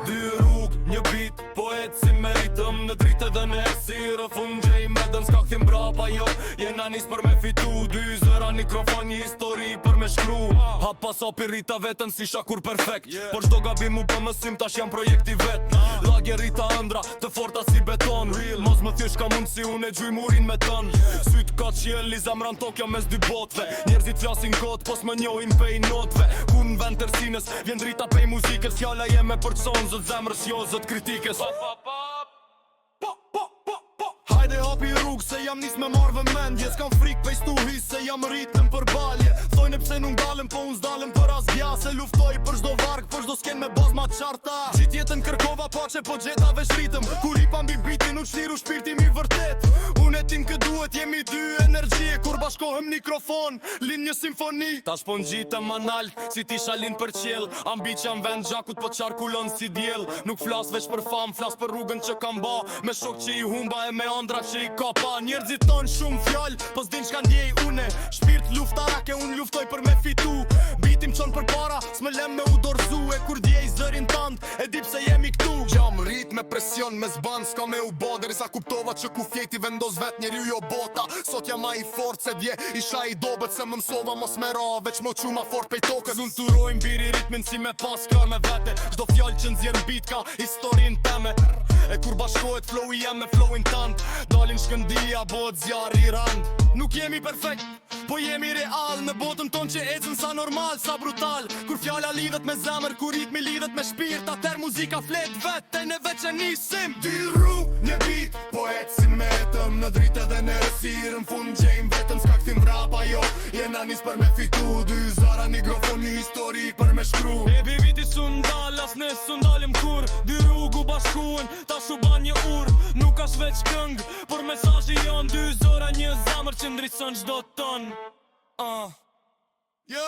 Dy rrug, një bit, poet si me ritëm në dritë edhe në esirë fund gjej me dëm s'ka këthim brapa jo jena nis për me fitu dy zëra mikrofon një histori për me shkru hap pas opi rita vetën si shakur perfekt por shdo gabim mu për mësim tash jam projekti vet lagje rita ëndra të forta si beton mos më thjesht ka mundsi unë e gjuj murin me tën syt ka qieli zamran tokja mes dy botve njerëzit flasin kot pos më njohin pej notve ku në vend tërsinës vjen drita pej muzikës fjalla jeme për qëson zët zemrës jo zët kritikës Hajde hapi rrug se jam nis me marrë vëmendje s'kam frik pej stuhi se jam rritëm për balje Thojnë pse nuk dalem po unë s'dalem për asgja se luftoj për çdo varg për çdo sken me baz ma qarta Gjit jetën kërkova pache po gjeta veç ritëm Kur i pa mbi bitin u qliru shpirti mi vërtet Unë e tim kë duhet jemi dy energjie Kur bashkohem mikrofon lin një simfoni Tash po ngjitëm analt si ti shalin për qiell Ambicja në vend gjakut po qarkullon si diell Nuk flas veç për fam flas për rrugën që kam ba Me shok që i humba e me andra që i kapa Njerëzit ton shumë fjall po s'din çka ndjej une Shpirt luftarake unë luftoj për me fitu Bitim qon për para s'me lem me u dorzu E kur djej zërin tant e di pse jemi këtu Jam rrit me presion me zban s'ka me u bo Derisa kuptova që ku fjeti vendos vet njeri jo bota Sot jam a i fort se dje isha i dobet Se më mësova mos me ra veç mo qu ma fort pej tokës Unë turojnë biri ritmin si me pas kër me vete Çdo fjall që nxjerr bit ka historin teme E kur bashkohet flow i jem me flowin tant Dalin shkëndia bëhet zjarri i rand Nuk jemi perfekt, po jemi real Në botën ton që ecën sa normal, sa brutal Kur fjalla lidhet me zemër, kur ritmi lidhet me shpirt Atër muzika flet vet, e ne veç e nisim Dy rrug, një bit, po ecim me etëm Në dritë edhe në resirë, në fund gjejmë vetëm S'ka këthim vrapa jo, jena nis për me fitu Dy zara mikrofon, një histori për me shkru E bibiti su ndal, as ne su ndalim kur Dy rrug u bashkuen, ta shu ban një ur Nuk as veç këng, por mesazhi jon Dy zora një zamër që ndryson çdo ton Yo